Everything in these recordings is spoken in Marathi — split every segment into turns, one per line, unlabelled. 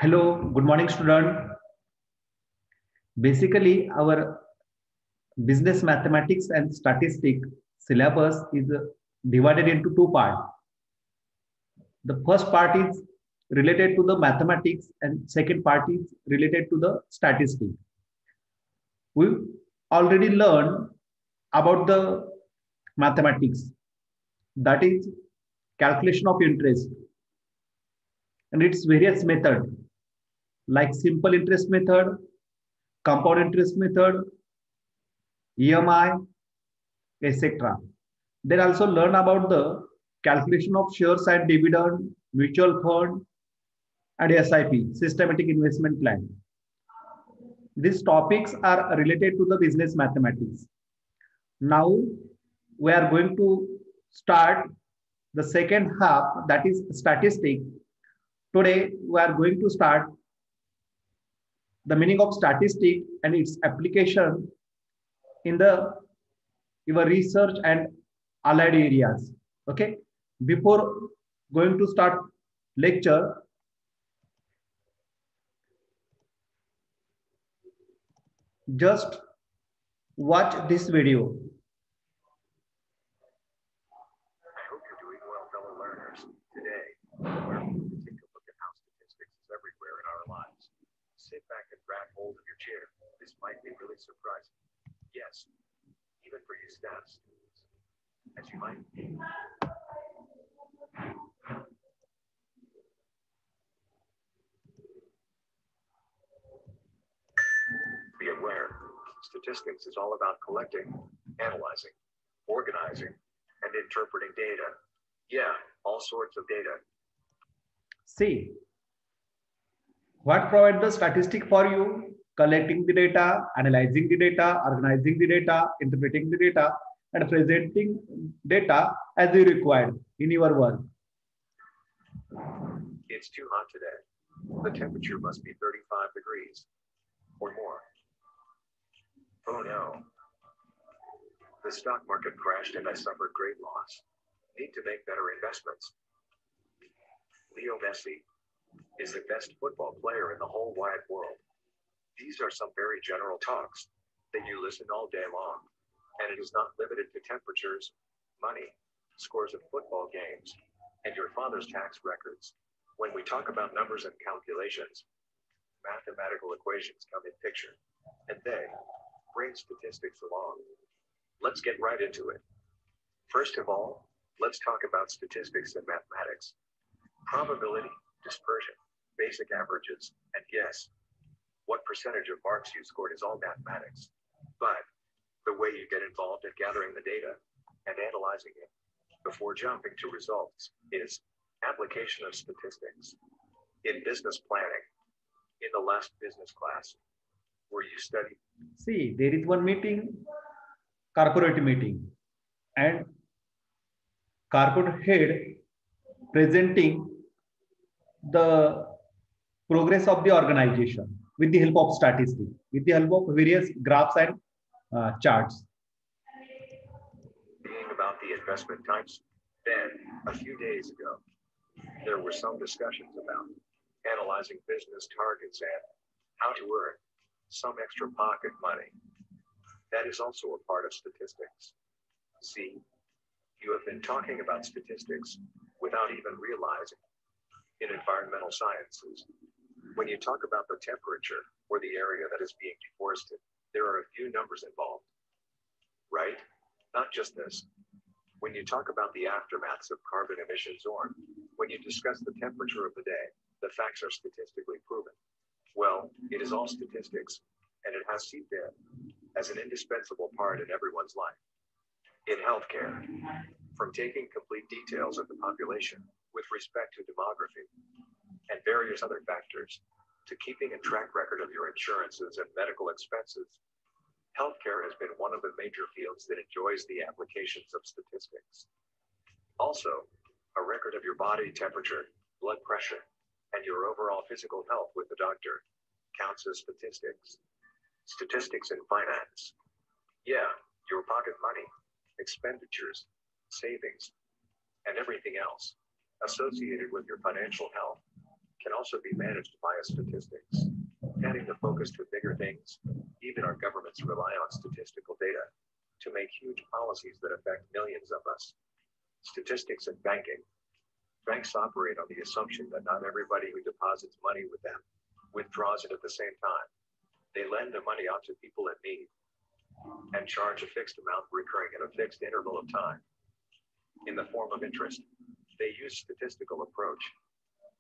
Hello, good morning, student. Basically, our business mathematics and statistics syllabus is divided into two parts. The first part is related to the mathematics, and second part is related to the statistics. We already learned about the mathematics, that is calculation of interest and its various methods like simple interest method, compound interest method, EMI, etc. Then also learn about the calculation of shares and dividend, mutual fund, and SIP, systematic investment plan. These topics are related to the business mathematics. Now we are going to start the second half, that is statistics. Today we are going to start the meaning of statistics and its application in the your research and allied areas. Okay, before going to start lecture, just watch this video.
I hope you're doing well, fellow learners. Today, we're going to take a look at how statistics is everywhere in our lives. Sit back and grab hold of your chair. This might be really surprising. Yes, even for you stats students, as you might be. Be aware, statistics is all about collecting, analyzing, organizing, and interpreting data. Yeah, all sorts of data.
See, what provide the statistic for you? Collecting the data, analyzing the data, organizing the data, interpreting the data, and presenting data as you required in your work.
It's too hot today. The temperature must be 35 degrees or more. Oh no. The stock market crashed and I suffered great loss. Need to make better investments. Leo Messi is the best football player in the whole wide world. These are some very general talks that you listen all day long. And it is not limited to temperatures, money, scores of football games, and your father's tax records. When we talk about numbers and calculations, mathematical equations come in picture, and they bring statistics along. Let's get right into it. First of all, let's talk about statistics and mathematics. Probability, dispersion, basic averages, and guess. What percentage of marks you scored is all mathematics. But the way you get involved in gathering the data and analyzing it before jumping to results is application of statistics. In business planning, in the last business class, where you study.
See, there is one meeting, corporate meeting, and corporate head presenting the progress of the organization with the help of statistics, with the help of various graphs and charts.
Being about the investment types, then a few days ago, there were some discussions about analyzing business targets and how to earn some extra pocket money. That is also a part of statistics. See, you have been talking about statistics without even realizing. In environmental sciences, when you talk about the temperature or the area that is being deforested, there are a few numbers involved, right? Not just this. When you talk about the aftermaths of carbon emissions or when you discuss the temperature of the day, the facts are statistically proven. Well, it is all statistics, and it has seeped in as an indispensable part in everyone's life. In healthcare, from taking complete details of the population with respect to demography and various other factors, to keeping a track record of your insurances and medical expenses, healthcare has been one of the major fields that enjoys the applications of statistics. Also, a record of your body temperature, blood pressure, and your overall physical health with the doctor counts as statistics. Statistics in finance. Yeah, your pocket money, expenditures, savings, and everything else associated with your financial health can also be managed via statistics, adding the focus to bigger things. Even our governments rely on statistical data to make huge policies that affect millions of us. Statistics in banking. Banks operate on the assumption that not everybody who deposits money with them withdraws it at the same time. They lend the money out to people in need and charge a fixed amount recurring at a fixed interval of time in the form of interest. They use statistical approach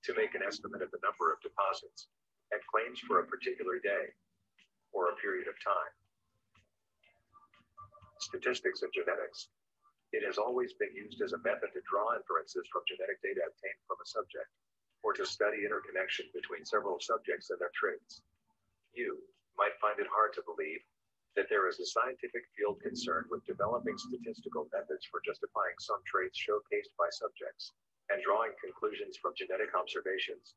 to make an estimate of the number of deposits and claims for a particular day or a period of time. Statistics and genetics. It has always been used as a method to draw inferences from genetic data obtained from a subject, or to study interconnection between several subjects and their traits. You might find it hard to believe that there is a scientific field concerned with developing statistical methods for justifying some traits showcased by subjects and drawing conclusions from genetic observations.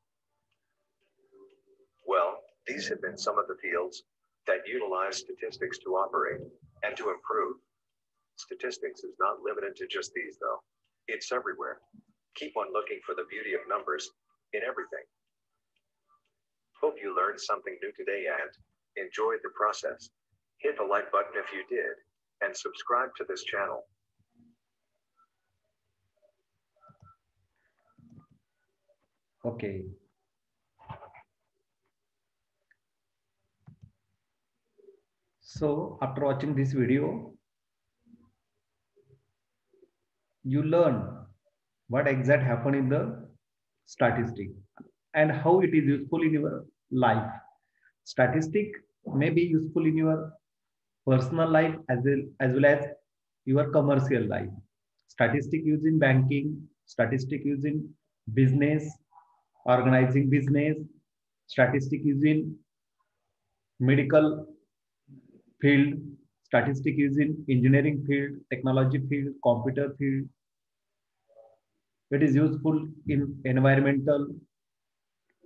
Well, these have been some of the fields that utilize statistics to operate and to improve. Statistics is not limited to just these, though. It's everywhere. Keep on looking for the beauty of numbers in everything. Hope you learned something new today and enjoyed the process. Hit the like button if you did, and subscribe to this channel.
Okay. So after watching this video, you learn what exactly happened in the statistic and how it is useful in your life. Statistic may be useful in your personal life as well as your commercial life. Statistic used in banking, statistic used in business, organizing business, statistic used in medical field, statistic used in engineering field, technology field, computer field. It is useful in environmental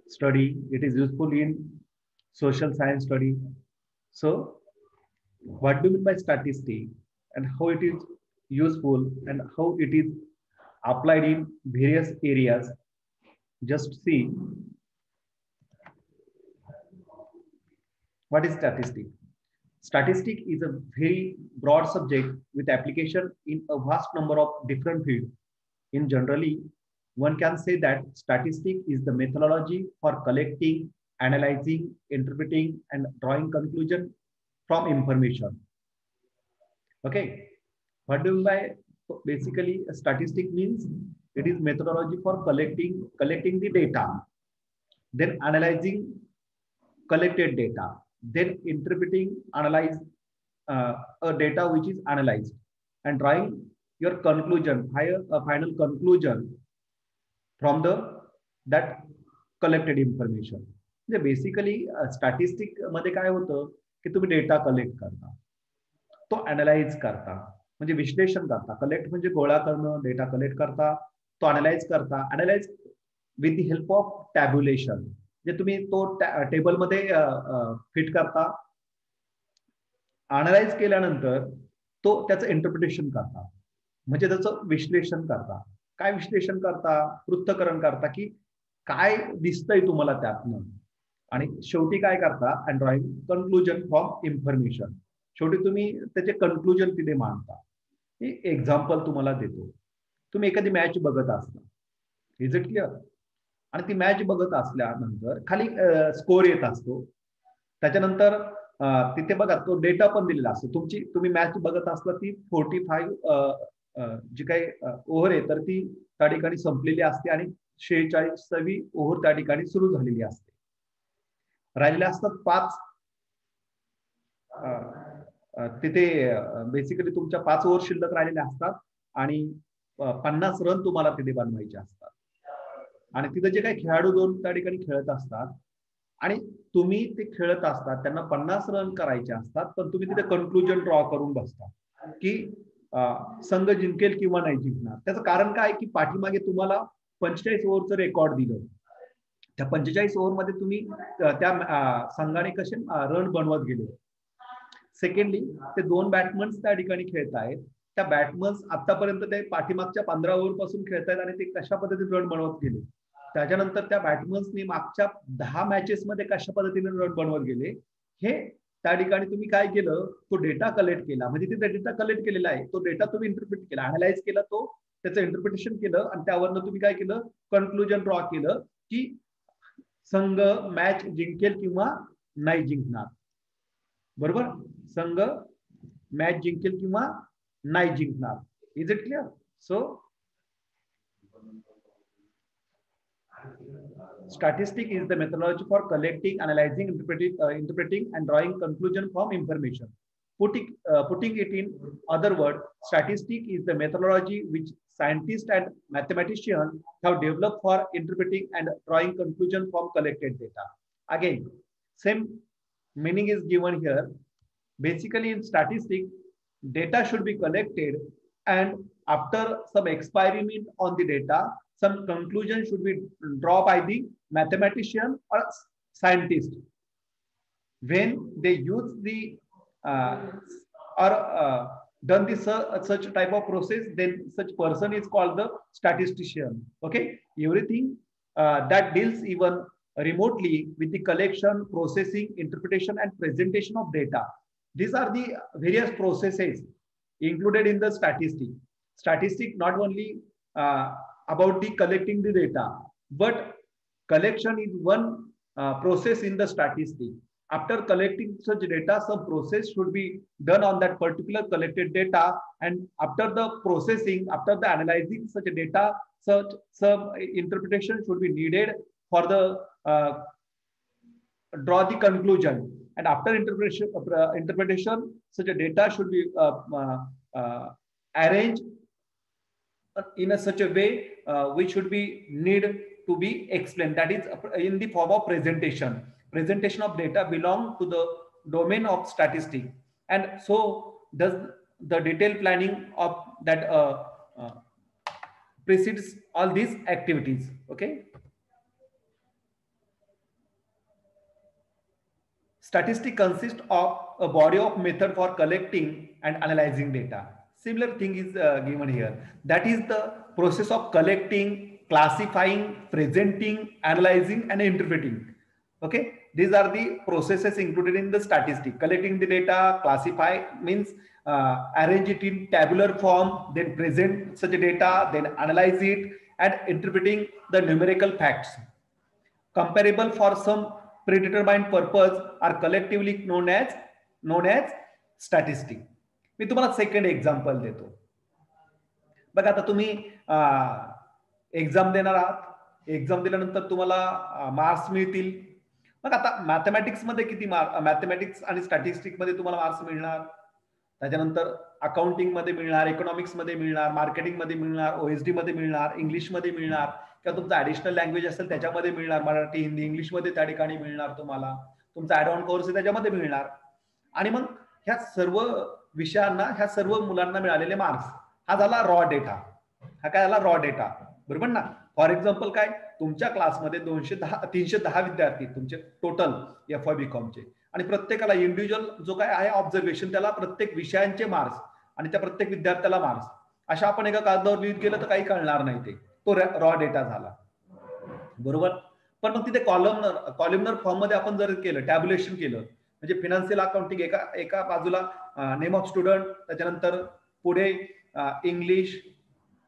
study. It is useful in social science study. So what do you mean by statistic and how it is useful and how it is applied in various areas? Just see what is statistic. Statistic is a very broad subject with application in a vast number of different fields. In generally, one can say that statistic is the methodology for collecting, analyzing, interpreting, and drawing conclusion from information. Okay, what do you mean by basically a statistic means? It is methodology for collecting the data, then analyzing collected data, then interpreting, analyze a data which is analyzed, and drawing your conclusion, final conclusion from that collected information. Basically statistic मध्ये काय होतं की तुम्ही डेटा कलेक्ट करता, तो अनालाइज करता, म्हणजे विश्लेषण करता. कलेक्ट म्हणजे गोळा करणं, डेटा कलेक्ट करता, तो अनालाइज करता. Analyse with the help of tabulation, जे तुम्ही तो टेबल मध्ये फिट करता. अनालाइज केल्यानंतर तो त्याचं इंटरप्रिटेशन करता, म्हणजे त्याचं विश्लेषण करता. काय विश्लेषण करता? पृथक्करण करता की काय दिसतंय तुम्हाला त्यातनं, आणि शेवटी काय करता? And drawing conclusion from information. शेवटी तुम्ही त्याचे कन्क्लुजन तिथे मांडता. एक्झाम्पल तुम्हाला देतो. तुम्ही एखादी मॅच बघत असता, इज इट क्लिअर? आणि ती मॅच बघत असल्यानंतर खाली स्कोर येत असतो. त्याच्यानंतर तिथे बघा तो डेटा पण दिलेला असतो. तुम्ही मॅच बघत असता ती 45 जी काही ओव्हर आहे तर ती त्या ठिकाणी संपलेली असते आणि 46वी ओव्हर त्या ठिकाणी सुरू झालेली असते. राहिलेले असतात 5. तिथे बेसिकली तुमच्या 5 ओव्हर शिल्लक राहिलेले असतात आणि 50 रन तुम्हाला तिथे बनवायचे असतात. आणि तिथे जे काही खेळाडू दोन त्या ठिकाणी खेळत असतात आणि तुम्ही ते खेळत असतात, त्यांना 50 रन करायचे असतात, पण तुम्ही तिथे कन्क्लुजन ड्रॉ करून बसता की संघ जिंकेल किंवा नाही जिंकणार. त्याचं कारण काय की पाठीमागे तुम्हाला 45 ओव्हरचं रेकॉर्ड दिलं. त्या 45 ओव्हरमध्ये तुम्ही त्या संघाने कसे रन बनवत गेले. सेकंडली ते 2 बॅट्समन्स त्या ठिकाणी खेळत आहेत. त्या बॅट्समन्स आतापर्यंत ते पाठीमागच्या 15 ओव्हर पासून खेळतायत आणि ते कशा पद्धतीने रन बनवत गेले. त्याच्यानंतर त्या बॅट्समन्सनी मागच्या 10 मॅचेस मध्ये कशा पद्धतीने रन बनवत गेले हे त्या ठिकाणी तुम्ही काय केलं, तो डेटा कलेक्ट केला. म्हणजे तिथे डेटा कलेक्ट केलेला आहे, तो डेटा तुम्ही इंटरप्रिट केला, अनालाइज केला, तो त्याचं इंटरप्रिटेशन केलं आणि त्यावरनं तुम्ही काय केलं, कन्क्लुजन ड्रॉ केलं की संघ मॅच जिंकेल किंवा नाही जिंकणार. बरोबर, संघ मॅच जिंकेल किंवा नाही जिंकणार. Is it clear? So statistic is the methodology for collecting, analyzing, interpreting and drawing conclusion from information. Putting it in other words, statistic is the methodology which scientists and mathematicians have developed for interpreting and drawing conclusion from collected data. Again, same meaning is given here. Basically, in statistics, data should be collected, and after some experiment on the data, some conclusion should be drawn by the mathematician or scientist. When they use the done this such type of process, then such person is called the statistician. Okay, everything that deals even remotely with the collection, processing, interpretation and presentation of data. These are the various processes included in the statistic. Statistic not only about the collecting the data, but collection is one process in the statistic. After collecting such data, some process should be done on that particular collected data, and after the processing, after the analyzing such data, such some interpretation should be needed for the draw the conclusion, and after interpretation such a data should be arranged in such a way which should be need to be explained, that is in the form of presentation. Presentation of data belong to the domain of statistics, and so does the detailed planning of that precedes all these activities. Okay, statistics consist of a body of method for collecting and analyzing data. Similar thing is given here. That is the process of collecting, classifying, presenting, analyzing and interpreting. Okay, these are the processes included in the statistic. Collecting the data, classify means arrange it in tabular form, then present such data, then analyze it, and interpreting the numerical facts comparable for some predetermined purpose are collectively known as statistic. मी तुम्हाला सेकंड एक्झाम्पल देतो. बघा, आता तुम्ही एक्झाम देणार आहात, एक्झाम दिल्यानंतर तुम्हाला मार्क्स मिळतील. मग आता मॅथमॅटिक्स मध्ये किती मॅथमॅटिक्स आणि स्टॅटिस्टिक्स मध्ये तुम्हाला मार्क्स मिळणार, त्याच्यानंतर अकाउंटिंग मध्ये मिळणार, इकॉनॉमिक्स मध्ये मिळणार, मार्केटिंग मध्ये मिळणार, ओएसडी मध्ये मिळणार, इंग्लिश मध्ये मिळणार, किंवा तुमचा ऍडिशनल लँग्वेज असेल त्याच्यामध्ये मिळणार, मराठी, हिंदी, इंग्लिश मध्ये त्या ठिकाणी मिळणार, तुम्हाला तुमचा ऍड ऑन कोर्स आहे त्याच्यामध्ये मिळणार. आणि मग ह्या सर्व विषयांना, ह्या सर्व मुलांना मिळालेले मार्क्स, हा झाला रॉ डेटा. हा काय झाला? Raw data. बरोबर ना? फॉर एक्झाम्पल काय, तुमच्या क्लासमध्ये 310 विद्यार्थी तुमचे टोटल एफ.वाय. बी.कॉमचे, आणि प्रत्येकाला इंडिव्हिज्युअल जो काय आहे ऑब्झर्वेशन, त्याला प्रत्येक विषयांचे मार्क्स आणि त्या प्रत्येक विद्यार्थ्याला मार्क्स अशा आपण एका कागदावर लिहित गेलं तर काही कळणार नाही, ते तो रॉ डेटा झाला. बरोबर. पण मग तिथे कॉलमनर फॉर्म मध्ये आपण जर केलं, टॅब्युलेशन केलं, म्हणजे फिनान्शियल अकाउंटिंग एका बाजूला नेम ऑफ स्टुडंट, त्याच्यानंतर पुढे English,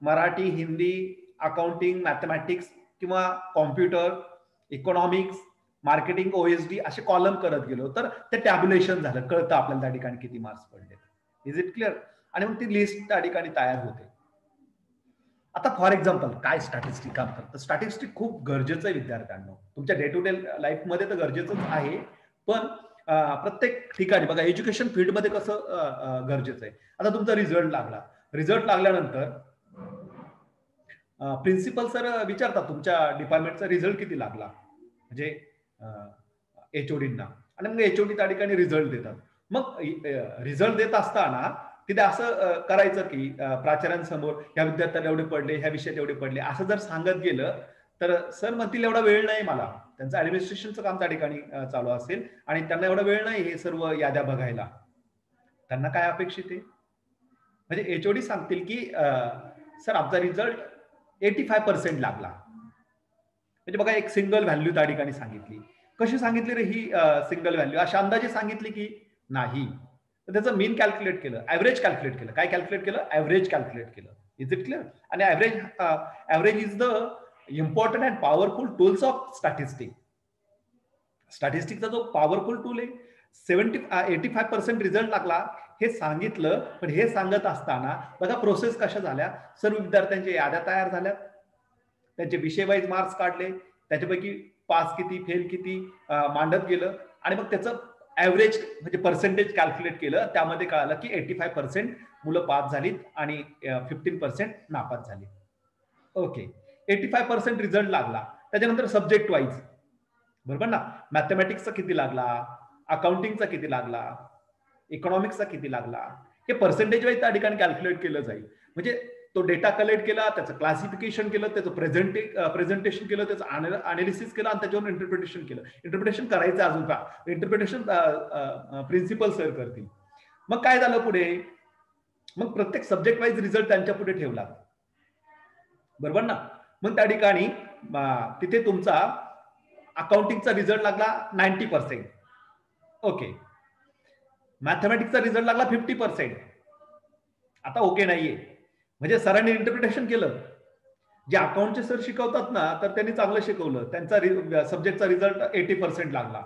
Marathi, Hindi, accounting, mathematics किंवा कॉम्प्युटर, इकॉनॉमिक्स, मार्केटिंग, ओएसडी असे कॉलम करत गेलो तर ते टॅब्युलेशन झालं, कळतं आपल्याला त्या ठिकाणी किती मार्क्स पडले. Is it clear? आणि मग ती लिस्ट त्या ठिकाणी तयार होते. आता फॉर एक्झाम्पल काय स्टॅटिस्टिक काम करतं? स्टॅटिस्टिक खूप गरजेचं आहे विद्यार्थ्यांना, तुमच्या डे टू डे लाईफ मध्ये तर गरजेचंच आहे, पण प्रत्येक ठिकाणी बघा, एज्युकेशन फील्डमध्ये कसं गरजेचं आहे. आता तुमचा रिझल्ट लागला, रिझल्ट लागल्यानंतर प्रिन्सिपल सर विचारतात तुमच्या डिपार्टमेंटचा रिझल्ट किती लागला, म्हणजे एचओडींना, आणि मग एचओडी त्या ठिकाणी रिझल्ट देतात. मग रिझल्ट देत असताना तिथे असं करायचं की प्राचार्यांसमोर ह्या विद्यार्थ्याला एवढे पडले, ह्या विषयात एवढे पडले, असं जर सांगत गेलं तर सर म्हणतील एवढा वेळ नाही मला, त्यांचं ऍडमिनिस्ट्रेशनचं काम त्या ठिकाणी चालू असेल आणि त्यांना एवढा वेळ नाही हे सर्व याद्या बघायला. त्यांना काय अपेक्षित आहे, म्हणजे एचओडी सांगतील की सर आमचा रिझल्ट 85% लागला, म्हणजे बघा एक सिंगल व्हॅल्यू त्या ठिकाणी सांगितली. कशी सांगितली रे ही सिंगल व्हॅल्यू? अशा अंदाजे सांगितली की नाही. तर त्याचं मीन कॅल्क्युलेट केलं, ऍव्हरेज कॅल्क्युलेट केलं. काय कॅल्क्युलेट केलं? ऍव्हरेज कॅल्क्युलेट केलं. Is it clear? आणि average is the important and powerful tools of statistic. स्टॅटिस्टिकचा जो पॉवरफुल टूल आहे, 85% रिझल्ट लागला हे सांगितलं. पण हे सांगत असताना बघा प्रोसेस कशा झाल्या. सर्व विद्यार्थ्यांच्या याद्या तयार झाल्या, त्यांचे विषय वाईज मार्क्स काढले, त्याच्यापैकी पास किती फेल किती मांडत गेलं, आणि मग त्याचं ऍव्हरेज म्हणजे पर्सेंटेज कॅल्क्युलेट केलं. त्यामध्ये कळालं की 85% मुलं पास झालीत आणि 15% नापास झाली. ओके, 85% रिझल्ट लागला. त्याच्यानंतर सब्जेक्ट वाईज बरोबर ना, मॅथमॅटिक्सचा किती लागला, अकाउंटिंगचा किती लागला, इकॉनॉमिक्सचा किती लागला, हे पर्सेंटेज वाईज त्या ठिकाणी कॅल्क्युलेट केलं जाईल. म्हणजे तो डेटा कलेक्ट केला, त्याचं क्लासिफिकेशन केलं, त्याचं प्रेझेंटेशन केलं, त्याचं अनालिसिस केलं आणि त्याच्यावर इंटरप्रिटेशन केलं. इंटरप्रिटेशन करायचं अजून का, इंटरप्रिटेशन प्रिन्सिपल सर करतील. मग काय झालं पुढे, मग प्रत्येक सब्जेक्ट वाईज रिझल्ट त्यांच्या पुढे ठेवला बरोबर ना. मग त्या ठिकाणी तिथे तुमचा अकाउंटिंगचा रिझल्ट लागला 90%. ओके, मॅथमॅटिक्सचा रिझल्ट लागला 50%. आता ओके नाहीये, म्हणजे सरांनी इंटरप्रिटेशन केलं. जे अकाउंटचे सर शिकवतात ना, तर त्यांनी चांगलं शिकवलं, त्यांचा सब्जेक्टचा रिझल्ट 80% लागला.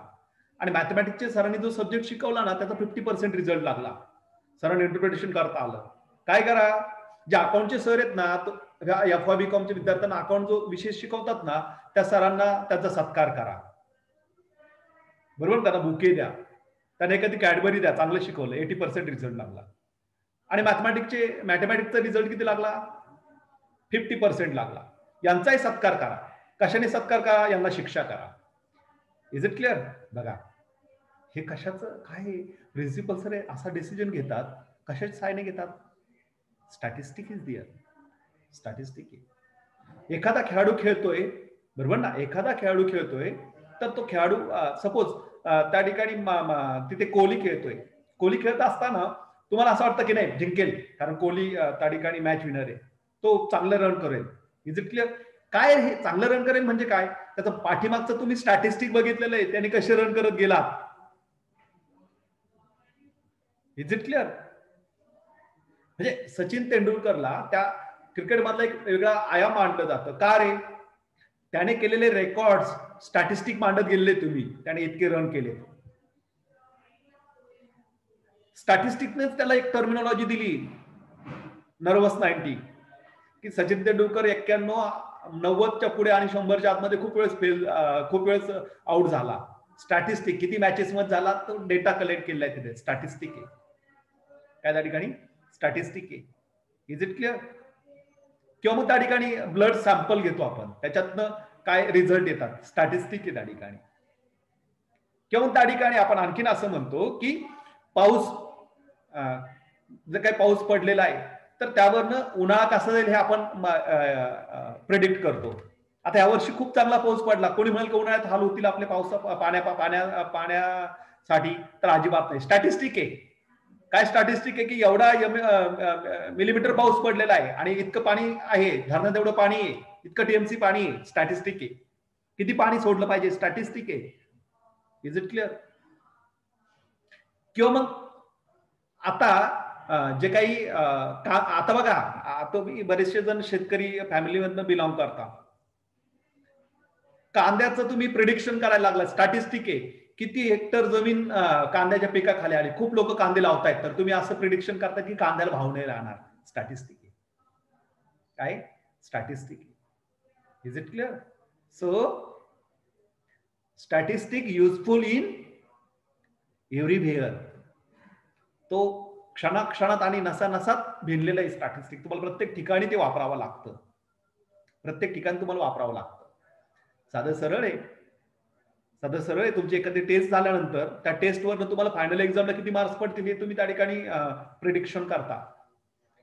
आणि मॅथमॅटिक्सचे सरांनी जो सब्जेक्ट शिकवला ना, त्याचा 50% रिझल्ट लागला. सरांनी इंटरप्रिटेशन करता आलं. काय करा, जे अकाउंटचे सर आहेत ना, FY/BCOMच्या विद्यार्थ्यांना अकाउंट जो विषय शिकवतात ना, त्या सरांना त्यांचा सत्कार करा बरोबर. त्यांना बुके द्या, त्यांना एखादी कॅडबरी द्या, चांगलं शिकवलं, 80% रिझल्ट लागला. आणि मॅथमॅटिक्सचा रिझल्ट किती लागला, 50% लागला. यांचाही सत्कार करा. कशाने सत्कार करा, यांना शिक्षा करा. Is it clear? बघा हे कशाचं काय, प्रिन्सिपल सर असा डिसिजन घेतात, कशाच्या सायने घेतात, स्टॅटिस्टिक इज दिअर. स्टॅटिस्टिक आहे. एखादा खेळाडू खेळतोय बरोबर ना, एखादा खेळाडू खेळतोय, तर तो खेळाडू सपोज त्या ठिकाणी तिथे कोहली खेळतोय. कोहली खेळत असताना तुम्हाला असं वाटतं की नाही जिंकेल, कारण कोहली त्या ठिकाणी मॅच विनर आहे, तो चांगलं रन करेल. Is it clear? काय हे चांगलं रन करेल म्हणजे काय, त्याचं पाठीमागचं तुम्ही स्टॅटिस्टिक बघितलेलं आहे, त्याने कसे रन करत गेला. Is it clear? म्हणजे सचिन तेंडुलकरला त्या क्रिकेट मधला एक वेगळा आयाम मानलं जातं. का रे, त्याने केलेले रेकॉर्ड्स स्टॅटिस्टिक मांडत गेलेले तुम्ही, त्याने इतके रन केले. स्टॅटिस्टिकनेच त्याला एक टर्मिनॉलॉजी दिली, नर्वस 90, की सचिन तेंडुलकर 91, 90च्या पुढे आणि 100च्या आतमध्ये खूप वेळेस आउट झाला. स्टॅटिस्टिक किती मॅचेस मध्ये झाला, तो डेटा कलेक्ट केलाय तिथे, स्टॅटिस्टिक आहे. काय त्या ठिकाणी स्टॅटिस्टिक आहे. Is it clear? किंवा मग त्या ठिकाणी ब्लड सॅम्पल घेतो आपण, त्याच्यातनं काय रिझल्ट येतात, स्टॅटिस्टिक आहे त्या ठिकाणी. किंवा त्या ठिकाणी आपण आणखीन असं म्हणतो की पाऊस, जर काही पाऊस पडलेला आहे तर त्यावरनं उन्हाळा कसा जाईल हे आपण प्रेडिक्ट करतो. आता यावर्षी खूप चांगला पाऊस पडला, कोणी म्हणाल की उन्हाळ्यात हाल होतील आपले पाण्यासाठी, तर अजिबात नाही. स्टॅटिस्टिक आहे. काय स्टॅटिस्टिक आहे की एवढा मिलीमीटर पाऊस पडलेला आहे आणि इतकं पाणी आहे, धरणात एवढं पाणी आहे, इतकं टीएमसी पाणी आहे, स्टॅटिस्टिक आहे. किती पाणी सोडलं पाहिजे, स्टॅटिस्टिक आहे. Is it clear? किंवा मग आता जे काही आता बघा, तुम्ही बरेचसे जण शेतकरी फॅमिलीमधनं बिलॉंग करता, कांद्याचं तुम्ही प्रिडिक्शन करायला लागला, स्टॅटिस्टिक आहे. किती हेक्टर जमीन कांद्याच्या पिकाखाली आली, खूप लोक कांदे लावतायत, तर तुम्ही असं प्रिडिक्शन करता की कांद्याला भाव नाही राहणार. स्टॅटिस्टिक आहे. काय स्टॅटिस्टिक आहे. Is it clear? So statistic useful in everywhere. तो क्षणाक्षणात आणि नसानसात भिनलेलं आहे स्टॅटिस्टिक. तुम्हाला प्रत्येक ठिकाणी ते वापरावं लागतं, प्रत्येक ठिकाणी तुम्हाला वापरावं लागतं. साधं सरळ आहे, साधं सरळ आहे. तुमची एखादी टेस्ट झाल्यानंतर त्या टेस्टवरनं तुम्हाला फायनल एक्झामला किती मार्क्स पडतील हे तुम्ही त्या ठिकाणी प्रिडिक्शन करता.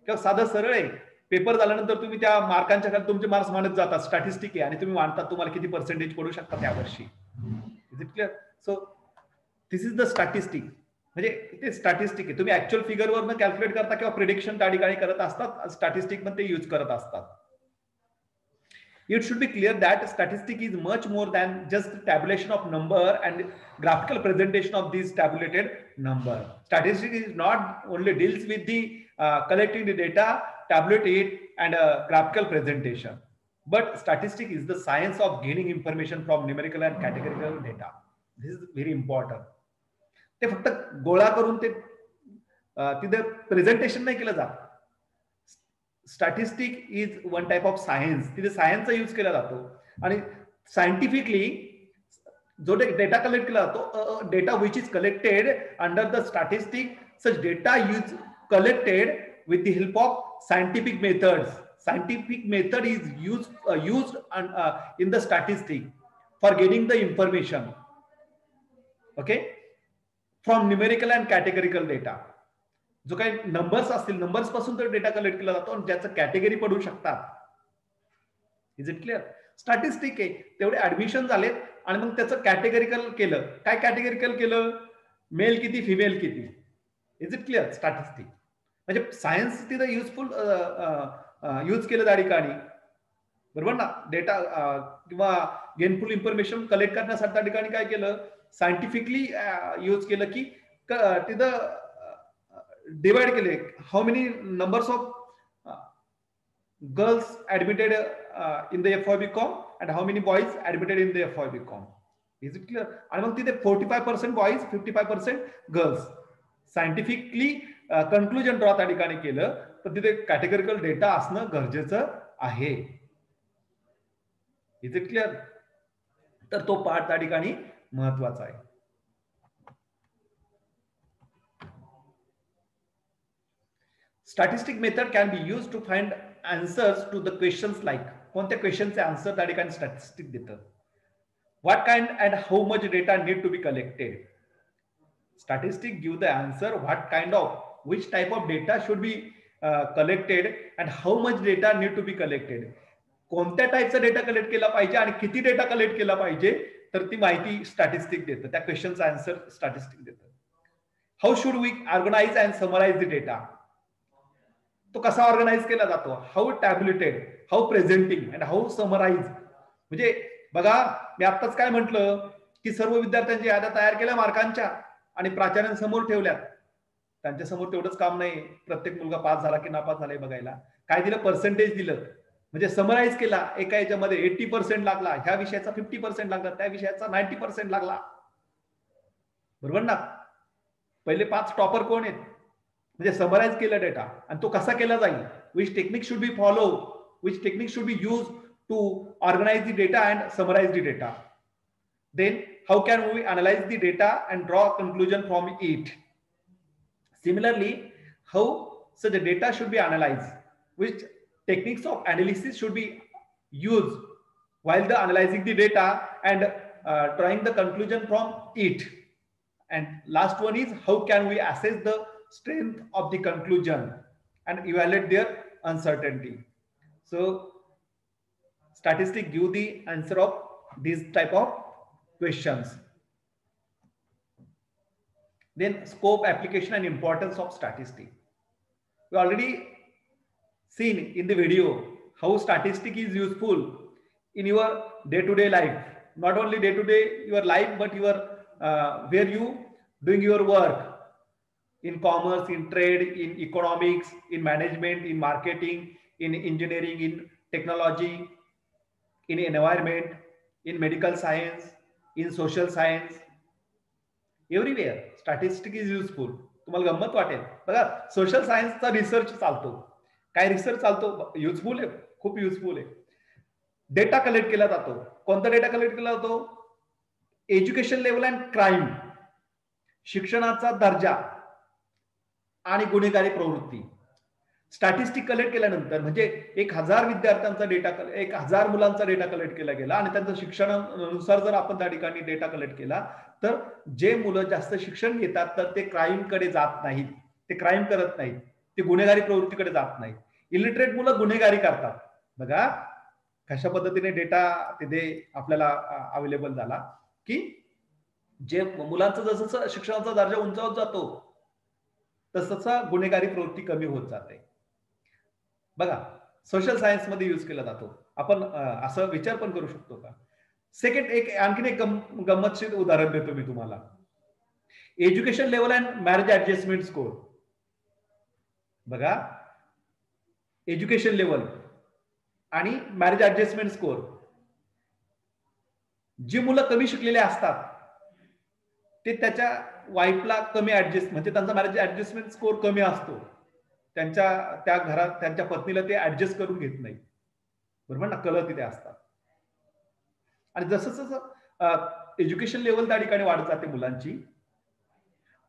किंवा साधं सरळ आहे, पेपर झाल्यानंतर तुम्ही त्या मार्कांच्या खाली तुमचे मार्क्स मानत जातात, स्टॅटिस्टिक आहे, आणि तुम्ही मानतात तुम्हाला किती पर्सेंटेज पडू शकतात त्या वर्षी. Is it clear? So this is the statistic. म्हणजे ते स्टॅटिस्टिक आहे. तुम्ही ऍक्च्युअल फिगरवरनं कॅल्क्युलेट करता किंवा प्रिडिक्शन त्या ठिकाणी करत असतात, स्टॅटिस्टिक मध्ये ते यूज करत असतात. It should be clear that statistic is much more than just tabulation of number and graphical presentation of these tabulated number. Statistic is not only deals with the collecting the data, tabulate it, and graphical presentation. But statistic is the science of gaining information from numerical and categorical data. This is very important. ते फक्त गोळा करून ते तिथे प्रेझेंटेशन नाही केलं जात. Statistic is one type of science. तिथे सायन्सचा यूज केला जातो आणि सायंटिफिकली जो डेटा कलेक्ट केला जातो, data which is collected under the statistic, such data use collected with the help of scientific methods. Scientific method is used in the statistic for getting the information, okay, from numerical and categorical data. जो काही नंबर्स असतील, नंबर्स पासून तर डेटा कलेक्ट केला जातो आणि ज्याचं कॅटेगरी पडू शकतात. Is it clear? स्टॅटिस्टिक आहे तेवढे ऍडमिशन झालेत आणि मग त्याचं कॅटेगरिकल केलं. काय कॅटेगरिकल केलं? मेल किती, फिमेल किती. Is it clear? स्टॅटिस्टिक म्हणजे सायन्स तिथं युजफुल यूज केलं त्या ठिकाणी, बरोबर ना. डेटा किंवा गेनफुल इन्फॉर्मेशन कलेक्ट करण्यासाठी त्या ठिकाणी काय केलं? सायंटिफिकली यूज केलं की तिथं डिवाइड केले. How many numbers of girls admitted in the FYBCom and how many boys admitted in the FYBCom. Is it clear? आणि मग तिथे 45% boys, 55% girls. Scientifically conclusion draw त्या ठिकाणी केलं, तर तिथे कॅटेगरिकल डेटा असणं गरजेचं आहे. Is it clear? तर तो पार्ट त्या ठिकाणी महत्वाचा आहे. Statistic method can be use to find answers to the questions like. कोणत्या क्वेश्चनचे आन्सर त्या ठिकाणी स्टॅटिस्टिक देतं. What kind and how much data need to be collected. Statistic give the answer what kind of, which type of data should be collected and how much data need to be collected. कोणत्या टाईपचा डेटा कलेक्ट केला पाहिजे आणि किती डेटा कलेक्ट केला पाहिजे, तर ती माहिती स्टॅटिस्टिक देतं. त्या क्वेश्चनचा आन्सर स्टॅटिस्टिक देतं. How should we organise and summarise the data. तो कसा ऑर्गनाइज केला जातो? How tabulated, how presenting and how summarise. म्हणजे बघा, मी आत्ताच काय म्हटलं की सर्व विद्यार्थ्यांच्या याद्या तयार केल्या मार्कांच्या आणि प्राचार्यांसमोर ठेवल्यात. त्यांच्या समोर तेवढंच काम नाही प्रत्येक मुलगा पास झाला की नापास झालाय बघायला. काय दिलं? पर्सेंटेज दिलं. म्हणजे समराइज केला. एका याच्यामध्ये 80% लागला, ह्या विषयाचा 50% लागला, त्या विषयाचा 90% लागला, बरोबर ना. पहिले 5 टॉपर कोण आहेत? म्हणजे समराइज केला डेटा. आणि तो कसा केला जाईल? Which technique should be follow, which technique should be use to organise the data and summarise the data. Then how can we analyze the data and draw a conclusion from it? Similarly, how such a data should be analyzed, which techniques of analysis should be used while the analyzing the data and drawing the conclusion from it. And last one is how can we assess the strength of the conclusion and evaluate their uncertainty. So statistics give the answer of this type of questions. Then scope, application and importance of statistics. We already seen in the video how statistic is useful in your day-to-day life. Not only day-to-day your life, but your where you doing your work in commerce, in trade, in economics, in management, in marketing, in engineering, in technology, in environment, in medical science, in social science, everywhere statistic is useful. तुम्हाला गंमत वाटेल बघा, सोशल सायन्सचा रिसर्च चालतो. काय रिसर्च चालतो? युजफुल आहे, खूप युजफुल आहे. डेटा कलेक्ट केला जातो. कोणता डेटा कलेक्ट केला जातो? एज्युकेशन लेवल अँड क्राईम, शिक्षणाचा दर्जा आणि गुन्हेगारी प्रवृत्ती. स्टॅटिस्टिक कलेक्ट केल्यानंतर म्हणजे 1000 विद्यार्थ्यांचा डेटा, 1000 मुलांचा डेटा कलेक्ट केला गेला आणि त्यांच्या शिक्षणानुसार जर आपण त्या ठिकाणी डेटा कलेक्ट केला, तर जे मुलं जास्त शिक्षण घेतात तर ते क्राईम कडे जात नाहीत, ते क्राईम करत नाहीत, ते गुन्हेगारी प्रवृत्तीकडे जात नाहीत. इलिटरेट मुलं गुन्हेगारी करतात. बघा कशा पद्धतीने डेटा तिथे आपल्याला अवेलेबल झाला की जे मुलांचं जसं शिक्षणाचा दर्जा उंचावत जातो तसं गुन्हेगारी प्रवृत्ती कमी होत जाते. बघा सोशल सायन्स मध्ये यूज केला जातो. आपण असं विचार पण करू शकतो का? सेकंड, आणखीन एक गंमतशीर उदाहरण देतो मी तुम्हाला. Education level and marriage adjustment score. बघा, एज्युकेशन लेवल आणि मॅरेज ऍडजस्टमेंट स्कोर. जी मुलं कमी शिकलेले असतात ते त्याच्या वाईफला कमी ऍडजस्ट, म्हणजे त्यांचा मॅरेज ऍडजस्टमेंट स्कोर कमी असतो. त्या घरात त्यांच्या पत्नीला ते ऍडजस्ट करून घेत नाही. बरोबर ना, कलह तिथे असतात. आणि जसं जसं एज्युकेशन लेवल त्या ठिकाणी वाढत जाते मुलांची,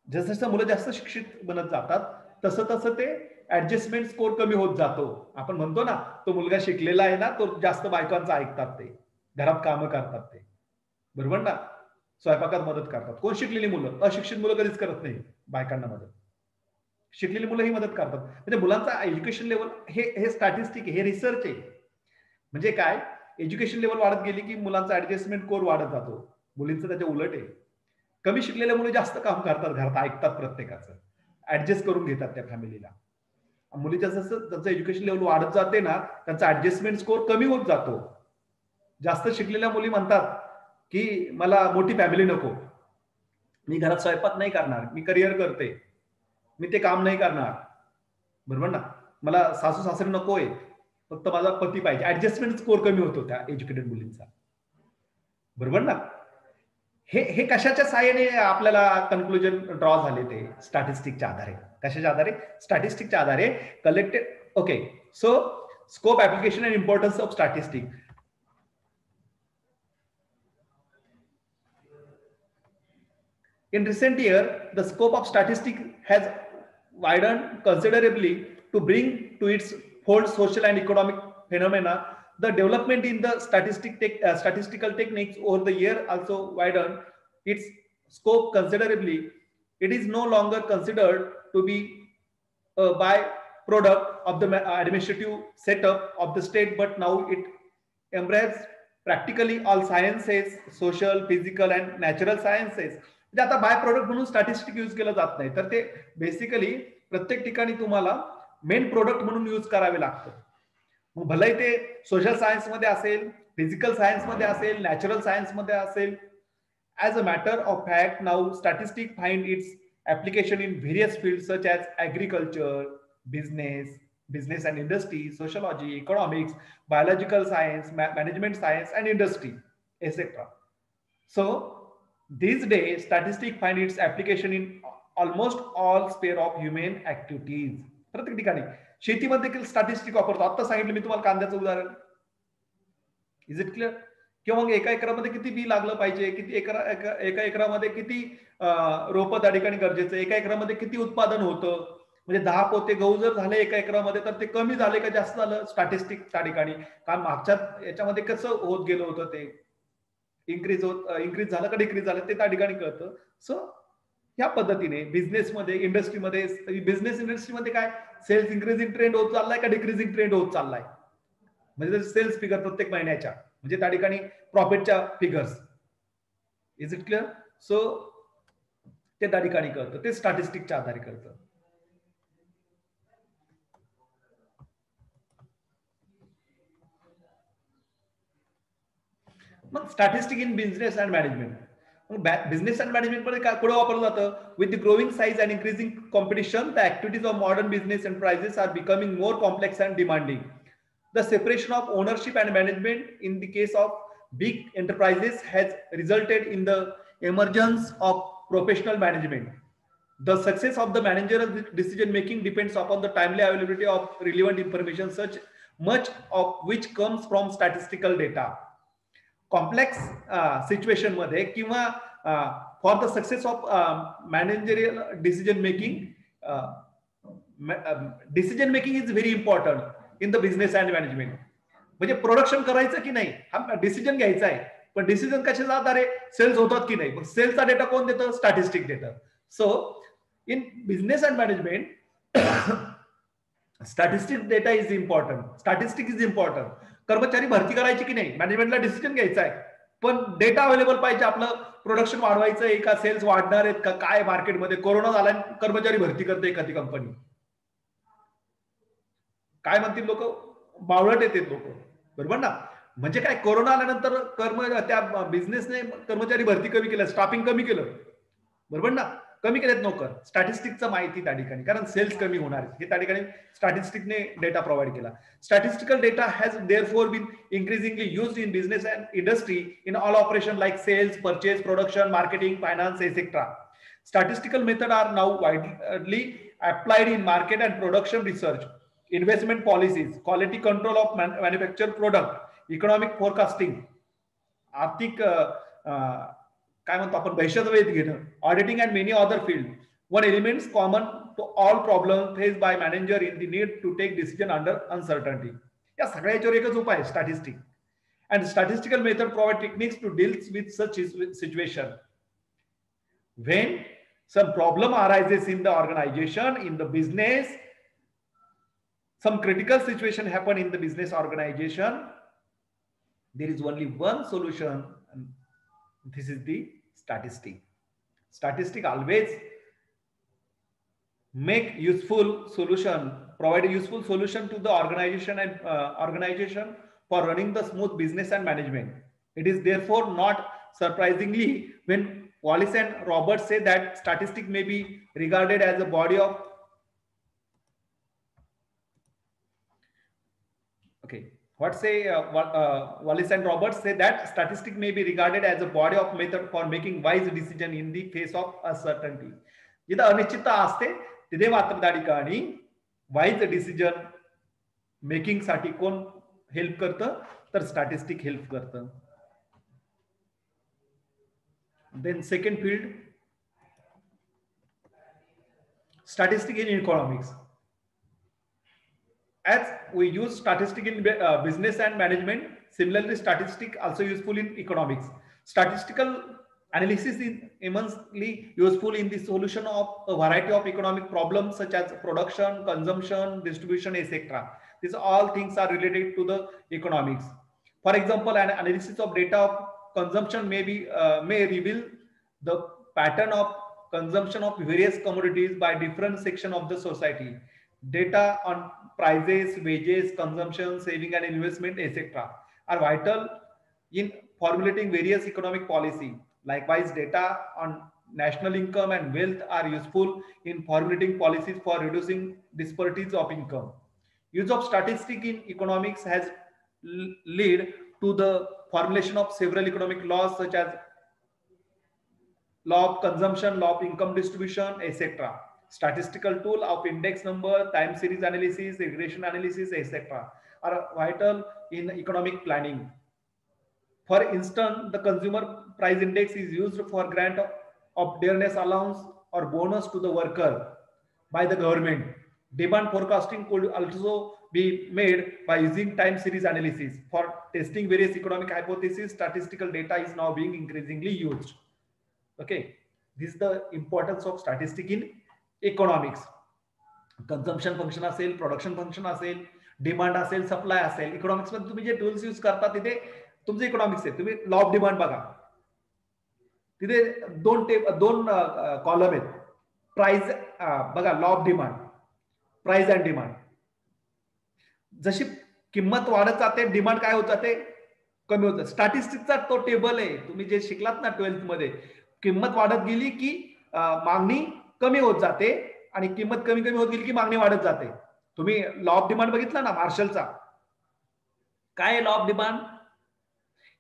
जसं जसं मुलं जास्त शिक्षित बनत जातात तसं तसं ते ऍडजस्टमेंट स्कोर कमी होत जातो. आपण म्हणतो ना, तो मुलगा शिकलेला आहे ना, तो जास्त बायकांचं ऐकतात, ते घरात कामं करतात, ते बरोबर ना, स्वयंपाकात मदत करतात. कोण? शिकलेली मुलं. अशिक्षित मुलं कधीच करत नाही बायकांना मदत. शिकलेली मुलं ही मदत करतात. म्हणजे मुलांचा एज्युकेशन लेवल हे स्टॅटिस्टिक आहे, हे रिसर्च आहे. म्हणजे काय, एज्युकेशन लेवल वाढत गेली की मुलांचा ऍडजस्टमेंट कोर वाढत जातो. मुलींचं त्याच्या उलट आहे. कमी शिकलेल्या मुली जास्त काम करतात घरात, ऐकतात प्रत्येकाचं, ऍडजस्ट करून घेतात त्या फॅमिलीला. मुलीच्या जसं त्यांचं एज्युकेशन लेवल वाढत जाते ना, त्यांचा ऍडजस्टमेंट स्कोर कमी होत जातो. जास्त शिकलेल्या मुली म्हणतात की मला मोठी फॅमिली नको, मी घरात स्वयंपाक नाही करणार, मी करिअर करते, मी ते काम नाही करणार, बरोबर ना, मला सासू सासरे नकोय, फक्त माझा पती पाहिजे. ऍडजस्टमेंट स्कोर कमी होतो त्या एज्युकेटेड मुलींचा, बरोबर ना. हे हे कशाच्या साहाय्याने आपल्याला कन्क्लुजन ड्रॉ झाले? ते स्टॅटिस्टिकच्या आधारे. कशाच्या आधारे? स्टॅटिस्टिकच्या आधारे collected. Okay, so scope, application and importance of statistic. In recent year, the scope of statistics has widened considerably to bring to its fold social and economic phenomena. The development in the statistical techniques over the year also widened its scope considerably. It is no longer considered to be a byproduct of the administrative setup of the state, but now it embraces practically all sciences, social, physical and natural sciences. म्हणजे आता बाय प्रोडक्ट म्हणून स्टॅटिस्टिक यूज केलं जात नाही, तर ते बेसिकली प्रत्येक ठिकाणी तुम्हाला मेन प्रोडक्ट म्हणून यूज करावे लागतं. मग भले ते सोशल सायन्स मध्ये असेल, फिजिकल सायन्स मध्ये असेल, नॅचरल सायन्स मध्ये असेल. As a matter of fact, now statistic find its application in various field such as agriculture, business and industry, sociology, economics, biological science, management science and industry, etc. So these days statistics find its application in almost all sphere of human activities. प्रत्येक ठिकाणी. शेतीमध्ये देखील स्टॅटिस्टिक वापरतो. आता सांगितलं मी तुम्हाला कांद्याचं उदाहरण. Is it clear? किंवा मग एका एकरामध्ये किती बी लागलं पाहिजे, किती एका एकरामध्ये किती रोपं त्या ठिकाणी गरजेचं, एका एकरामध्ये किती उत्पादन होतं, म्हणजे 10 पोते गहू जर झाले एका एकरामध्ये तर ते कमी झाले का जास्त झालं, स्टॅटिस्टिक त्या ठिकाणी. कारण मागच्या याच्यामध्ये कसं होत गेलं होतं, ते इन्क्रीज झालं का डिक्रीज झालं ते त्या ठिकाणी कळतं. सो या पद्धतीने बिझनेसमध्ये, इंडस्ट्रीमध्ये, बिझनेस इंडस्ट्रीमध्ये काय, सेल्स इन्क्रीजिंग ट्रेंड होत चाललाय का डिक्रीजिंग ट्रेंड होत चाललाय, म्हणजे सेल्स फिगर प्रत्येक महिन्याच्या, म्हणजे त्या ठिकाणी प्रॉफिटच्या figures. Is it clear? So ते त्या ठिकाणी कळतं, ते स्टॅटिस्टिकच्या आधारे कळतं. मग statistic in business and management. Business and management मध्ये काय पुढे वापरलं जातं? With the growing size and increasing competition, the activities of modern business enterprises are becoming more complex and demanding. The separation of ownership and management in the case of big enterprises has resulted in the emergence of professional management. The success of the managerial decision making depends upon the timely availability of relevant information, such much of which comes from statistical data. Complex situation मध्ये किंवा for the success of managerial decision making is very important in the business and management. म्हणजे प्रोडक्शन करायचं की नाही हा डिसिजन घ्यायचा आहे, पण डिसिजन कशाच्या आधारे? सेल्स होतात की नाही, मग सेल्सचा डेटा कोण देतं? स्टॅटिस्टिक देतं. So in business and management statistic data is important, statistic is important. कर्मचारी भरती करायची की नाही, मॅनेजमेंटला डिसिजन घ्यायचा आहे, पण डेटा अवेलेबल पाहिजे. आपलं प्रोडक्शन वाढवायचं आहे का, सेल्स वाढणार आहेत का, काय मार्केटमध्ये कोरोना झाला कर्मचारी भरती करते एखादी कंपनी, काय म्हणतील लोक? बावळट येतात लोक, बरोबर ना. म्हणजे काय, कोरोना आल्यानंतर त्या बिझनेसने कर्मचारी भरती कमी केलं, स्टाफिंग कमी केलं, बरोबर ना. कमी केलेत नोकर. स्टॅटिस्टिकचं माहिती त्या ठिकाणी, कारण सेल्स कमी होणार हे त्या ठिकाणी स्टॅटिस्टिकने डेटा प्रोव्हाइड केला. Statistical data has therefore been increasingly used in business and industry in all operation like sales, purchase, production, marketing, finance, etc. Statistical methods are now widely applied in market and production research, investment policies, quality control of manufactured product, economic forecasting, आर्थिक काय म्हणतो आपण भविष्यवाणी घेणं, auditing and many other field. One elements common to all problem face by manager in the need to take decision under uncertainty. या सगळ्याच्यावर एकच उपाय आहे, statistic. And statistical method provide techniques to deals with such situation. When some problem arises in the organization, in the business, some critical situation happen in the business organization, there is only one solution, and this is the statistic. Statistic always make useful solution, provide a useful solution to the organization and organization for running the smooth business and management. It is therefore not surprisingly when Wallace and Roberts say that statistics may be regarded as a body of Wallace and Roberts say that statistics may be regarded as a body of method for making wise decision in the face of uncertainty. जिथे अनिश्चितता असते तिथे मात्र त्या ठिकाणी वाईज डिसिजन मेकिंग साठी कोण हेल्प करतं, तर स्टॅटिस्टिक हेल्प करतं. Then second field, statistic in economics. As we use statistic in business and management, similarly statistic also useful in economics. Statistical analysis is immensely useful in the solution of a variety of economic problems such as production, consumption, distribution, etc. These all things are related to the economics. For example, an analysis of data of consumption may reveal the pattern of consumption of various commodities by different section of the society. Data on prices, wages, consumption, saving and investment, etc. are vital in formulating various economic policy. Likewise, data on national income and wealth are useful in formulating policies for reducing disparities of income. Use of statistics in economics has led to the formulation of several economic laws such as law of consumption, law of income distribution, etc. Statistical tool of index number, time series analysis, regression analysis, etc. are vital in economic planning. For instance, the consumer price index is used for grant of dearness allowance or bonus to the worker by the government. Demand forecasting could also be made by using time series analysis. For testing various economic hypotheses, statistical data is now being increasingly used. Okay, this is the importance of statistics in economics. Consumption function असेल, प्रोडक्शन फंक्शन असेल, डिमांड असेल, सप्लाय असेल, इकॉनॉमिक्स मध्ये तुम्ही जे टूल्स यूज करता तिथे तुमचं इकॉनॉमिक्स आहे. तुम्ही लॉ ऑफ डिमांड बघा, तिथे दोन कॉलम आहेत. प्राइस बघा, law of demand, price and demand. जशी किंमत वाढत जाते डिमांड काय होत जाते, कमी होत. स्टॅटिस्टिक्सचा तो टेबल आहे, तुम्ही जे शिकलात ना 12th मध्ये. किंमत वाढत गेली की मागणी कमी होत जाते आणि किंमत कमी कमी होत गेली की मागणी वाढत जाते. तुम्ही लॉ ऑफ डिमांड बघितला ना मार्शलचा. काय आहे लॉ ऑफ डिमांड?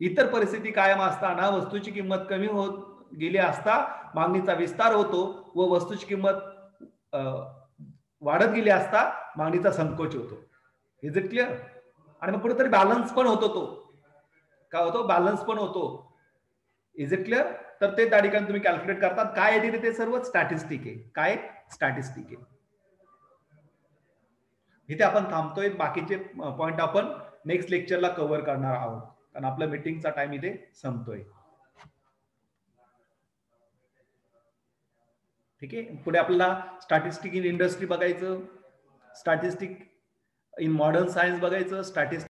इतर परिस्थिती कायम असताना वस्तूची किंमत कमी होत गेली असता मागणीचा विस्तार होतो व वस्तूची किंमत वाढत गेली असता मागणीचा संकोच होतो. Is it clear? आणि मग कुठेतरी बॅलन्स पण होतो. तो काय होतो? बॅलन्स पण होतो. Is it clear? तर ते त्या ठिकाणी तुम्ही कॅल्क्युलेट करतात. काय आहे ते सर्व स्टॅटिस्टिक आहे. काय? स्टॅटिस्टिक आहे. इथे आपण थांबतोय. बाकीचे पॉइंट आपण नेक्स्ट लेक्चरला कव्हर करणार आहोत, कारण आपला मीटिंगचा टाइम इथे संपतोय. ठीक आहे. पुढे आपल्याला स्टॅटिस्टिक इन इंडस्ट्री बघायचं, स्टॅटिस्टिक इन मॉडर्न सायन्स बघायचं, स्टॅटिस्टिक